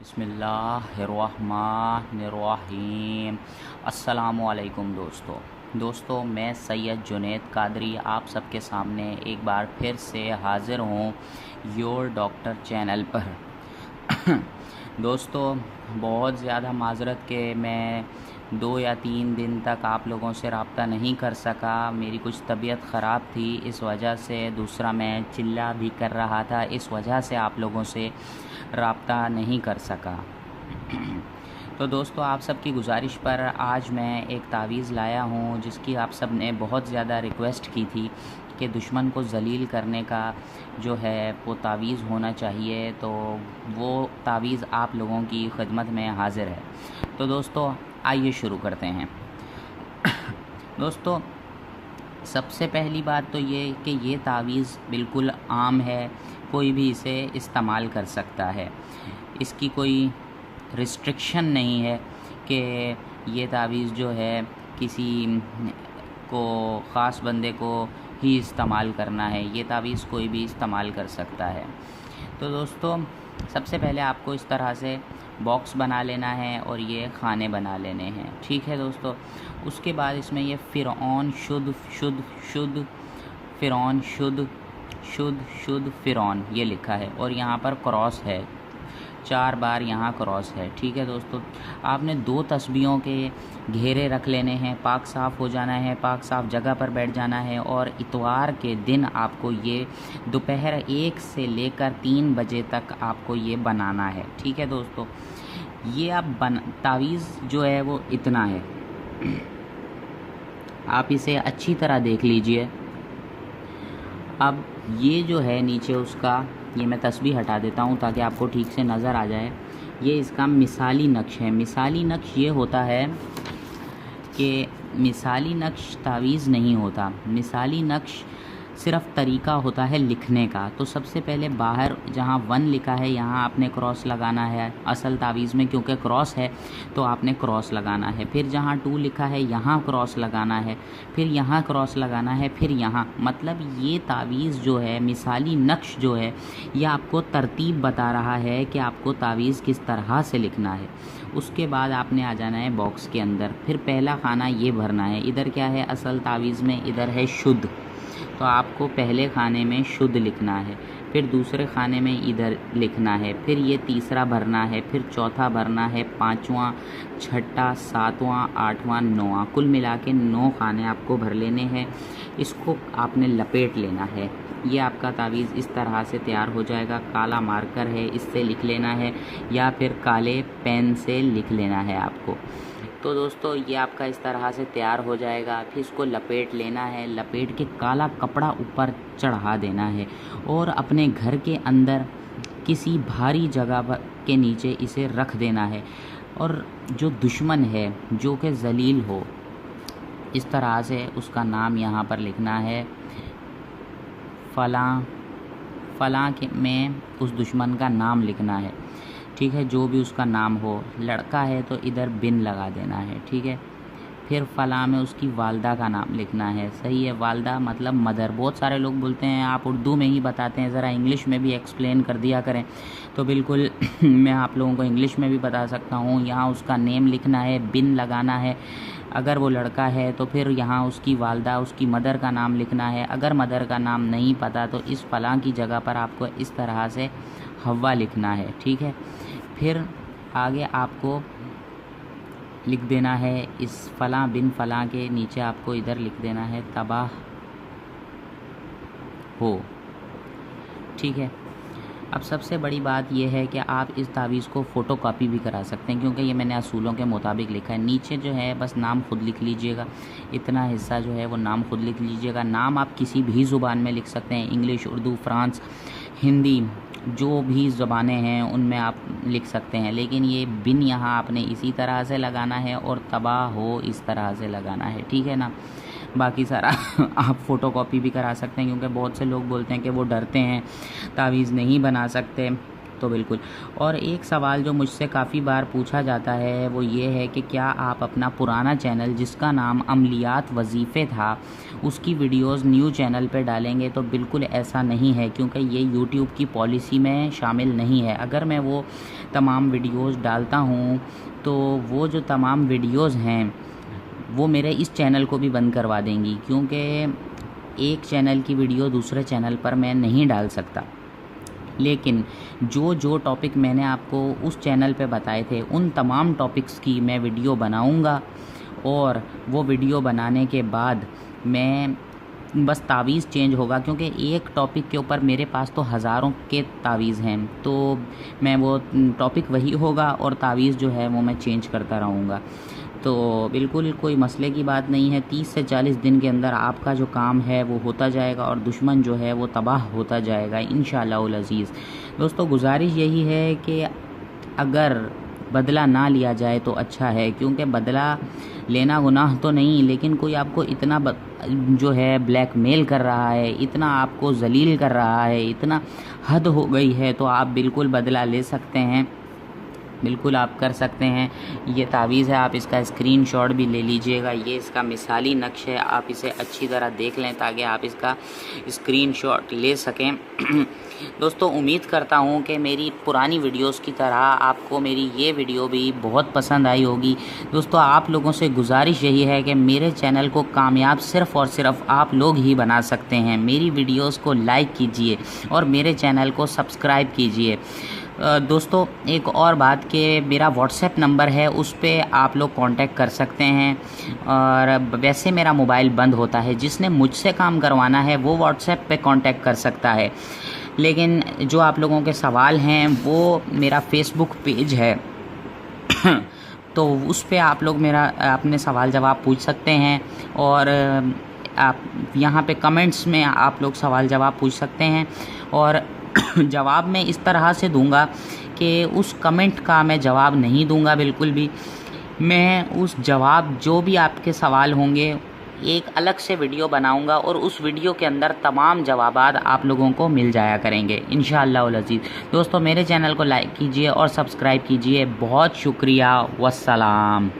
बिस्मिल्लाहिर्रहमानिर्रहीम। अस्सलामुअलैकुम दोस्तों, मैं सैयद जुनैद कादरी आप सबके सामने एक बार फिर से हाज़िर हूँ योर डॉक्टर चैनल पर। दोस्तों, बहुत ज़्यादा माज़रत के मैं 2 या 3 दिन तक आप लोगों से रब्ता नहीं कर सका। मेरी कुछ तबीयत ख़राब थी, इस वजह से। दूसरा, मैं चिल्ला भी कर रहा था, इस वजह से आप लोगों से रब्ता नहीं कर सका। तो दोस्तों, आप सब की गुजारिश पर आज मैं एक तावीज़ लाया हूँ जिसकी आप सब ने बहुत ज़्यादा रिक्वेस्ट की थी कि दुश्मन को ज़लील करने का जो है वो तावीज़ होना चाहिए। तो वो तावीज़ आप लोगों की खिदमत में हाज़िर है। तो दोस्तों, आइए शुरू करते हैं। दोस्तों, सबसे पहली बात तो ये कि ये तावीज़ बिल्कुल आम है, कोई भी इसे इस्तेमाल कर सकता है। इसकी कोई रिस्ट्रिक्शन नहीं है कि ये तावीज़ जो है किसी को ख़ास बंदे को ही इस्तेमाल करना है। ये तावीज़ कोई भी इस्तेमाल कर सकता है। तो दोस्तों, सबसे पहले आपको इस तरह से बॉक्स बना लेना है और ये खाने बना लेने हैं, ठीक है दोस्तों। उसके बाद इसमें ये फ़िरौन शुद्ध फ़िरौन शुद्ध फ़िरौन ये लिखा है और यहाँ पर क्रॉस है, 4 बार यहाँ क्रॉस है, ठीक है दोस्तों। आपने 2 तस्बीहों के घेरे रख लेने हैं, पाक साफ़ हो जाना है, पाक साफ़ जगह पर बैठ जाना है। और इतवार के दिन आपको ये दोपहर 1 से लेकर 3 बजे तक आपको ये बनाना है, ठीक है दोस्तों। ये आप तावीज़ जो है वो इतना है, आप इसे अच्छी तरह देख लीजिए। अब ये जो है नीचे उसका, ये मैं तस्बीह हटा देता हूँ ताकि आपको ठीक से नज़र आ जाए। ये इसका मिसाली नक्श है। मिसाली नक्श ये होता है कि मिसाली नक्श तावीज़ नहीं होता। मिसाली नक्श सिर्फ़ तरीका होता है लिखने का। तो सबसे पहले बाहर जहाँ 1 लिखा है यहाँ आपने क्रॉस लगाना है असल तावीज़ में, क्योंकि क्रॉस है तो आपने क्रॉस लगाना है। फिर जहाँ 2 लिखा है यहाँ क्रॉस लगाना है, फिर यहाँ क्रॉस लगाना है, फिर यहाँ। मतलब ये तावीज़ जो है, मिसाली नक्श जो है, ये आपको तरतीब बता रहा है कि आपको तावीज़ किस तरह से लिखना है। उसके बाद आपने आ जाना है बॉक्स के अंदर। फिर पहला खाना ये भरना है। इधर क्या है असल तावीज़ में, इधर है शुद्ध। तो आपको पहले खाने में शुद्ध लिखना है, फिर दूसरे खाने में इधर लिखना है, फिर ये तीसरा भरना है, फिर चौथा भरना है, 5वां, 6वां, 7वां, 8वां, 9वां, कुल मिला के 9 खाने आपको भर लेने हैं। इसको आपने लपेट लेना है। ये आपका तावीज़ इस तरह से तैयार हो जाएगा। काला मार्कर है, इससे लिख लेना है या फिर काले पेन से लिख लेना है आपको। तो दोस्तों, ये आपका इस तरह से तैयार हो जाएगा। फिर इसको लपेट लेना है, लपेट के काला कपड़ा ऊपर चढ़ा देना है और अपने घर के अंदर किसी भारी जगह के नीचे इसे रख देना है। और जो दुश्मन है जो कि ज़लील हो, इस तरह से उसका नाम यहाँ पर लिखना है। फ़लाँ में उस दुश्मन का नाम लिखना है, ठीक है, जो भी उसका नाम हो। लड़का है तो इधर बिन लगा देना है, ठीक है। फिर फ़लाँ में उसकी वालदा का नाम लिखना है, सही है। वालदा मतलब मदर। बहुत सारे लोग बोलते हैं आप उर्दू में ही बताते हैं, ज़रा इंग्लिश में भी एक्सप्लेन कर दिया करें। तो बिल्कुल मैं आप लोगों को इंग्लिश में भी बता सकता हूँ। यहाँ उसका नेम लिखना है, बिन लगाना है। अगर वो लड़का है तो फिर यहाँ उसकी वालदा, उसकी मदर का नाम लिखना है। अगर मदर का नाम नहीं पता तो इस फ़लाँ की जगह पर आपको इस तरह से हव्वा लिखना है, ठीक है। फिर आगे आपको लिख देना है इस फ़लाँ बिन फ़लाँ के नीचे आपको इधर लिख देना है तबाह हो, ठीक है। अब सबसे बड़ी बात यह है कि आप इस तावीज़ को फ़ोटोकॉपी भी करा सकते हैं, क्योंकि ये मैंने असूलों के मुताबिक लिखा है। नीचे जो है बस नाम खुद लिख लीजिएगा, इतना हिस्सा जो है वो नाम खुद लिख लीजिएगा। नाम आप किसी भी ज़ुबान में लिख सकते हैं, इंग्लिश, उर्दू, फ्रांस, हिंदी, जो भी ज़बानें हैं उनमें आप लिख सकते हैं। लेकिन ये बिन यहाँ आपने इसी तरह से लगाना है और तबाह हो इस तरह से लगाना है, ठीक है ना। बाकी सारा आप फ़ोटोकॉपी भी करा सकते हैं, क्योंकि बहुत से लोग बोलते हैं कि वो डरते हैं, तावीज़ नहीं बना सकते। तो बिल्कुल। और एक सवाल जो मुझसे काफ़ी बार पूछा जाता है वो ये है कि क्या आप अपना पुराना चैनल जिसका नाम अमलियात वजीफ़े था उसकी वीडियोस न्यू चैनल पे डालेंगे? तो बिल्कुल ऐसा नहीं है, क्योंकि ये यूट्यूब की पॉलिसी में शामिल नहीं है। अगर मैं वो तमाम वीडियोस डालता हूँ तो वो जो तमाम वीडियोस हैं वो मेरे इस चैनल को भी बंद करवा देंगी, क्योंकि एक चैनल की वीडियो दूसरे चैनल पर मैं नहीं डाल सकता। लेकिन जो जो टॉपिक मैंने आपको उस चैनल पे बताए थे उन तमाम टॉपिक्स की मैं वीडियो बनाऊंगा, और वो वीडियो बनाने के बाद मैं बस तावीज़ चेंज होगा, क्योंकि एक टॉपिक के ऊपर मेरे पास तो हज़ारों के तावीज़ हैं, तो मैं वो टॉपिक वही होगा और तावीज़ जो है वो मैं चेंज करता रहूँगा। तो बिल्कुल कोई मसले की बात नहीं है। 30 से 40 दिन के अंदर आपका जो काम है वो होता जाएगा और दुश्मन जो है वो तबाह होता जाएगा इंशाअल्लाहुल अज़ीज़। दोस्तों, गुजारिश यही है कि अगर बदला ना लिया जाए तो अच्छा है, क्योंकि बदला लेना गुनाह तो नहीं, लेकिन कोई आपको इतना जो है ब्लैकमेल कर रहा है, इतना आपको जलील कर रहा है, इतना हद हो गई है, तो आप बिल्कुल बदला ले सकते हैं, बिल्कुल आप कर सकते हैं। ये तावीज़ है, आप इसका स्क्रीनशॉट भी ले लीजिएगा। ये इसका मिसाली नक्श है, आप इसे अच्छी तरह देख लें ताकि आप इसका स्क्रीनशॉट ले सकें। दोस्तों, उम्मीद करता हूँ कि मेरी पुरानी वीडियोस की तरह आपको मेरी ये वीडियो भी बहुत पसंद आई होगी। दोस्तों, आप लोगों से गुजारिश यही है कि मेरे चैनल को कामयाब सिर्फ़ और सिर्फ आप लोग ही बना सकते हैं। मेरी वीडियोस को लाइक कीजिए और मेरे चैनल को सब्सक्राइब कीजिए। दोस्तों, एक और बात कि मेरा व्हाट्सएप नंबर है, उस पे आप लोग कांटेक्ट कर सकते हैं, और वैसे मेरा मोबाइल बंद होता है। जिसने मुझसे काम करवाना है वो व्हाट्सएप पे कांटेक्ट कर सकता है, लेकिन जो आप लोगों के सवाल हैं वो मेरा फेसबुक पेज है तो उस पे आप लोग मेरा अपने सवाल जवाब पूछ सकते हैं, और आप यहाँ पे कमेंट्स में आप लोग सवाल जवाब पूछ सकते हैं, और जवाब मैं इस तरह से दूंगा कि उस कमेंट का मैं जवाब नहीं दूंगा बिल्कुल भी। मैं उस जवाब जो भी आपके सवाल होंगे एक अलग से वीडियो बनाऊंगा, और उस वीडियो के अंदर तमाम जवाबात आप लोगों को मिल जाया करेंगे इंशाअल्लाहुल अज़ीज़। दोस्तों, मेरे चैनल को लाइक कीजिए और सब्सक्राइब कीजिए। बहुत शुक्रिया। वस्सलाम।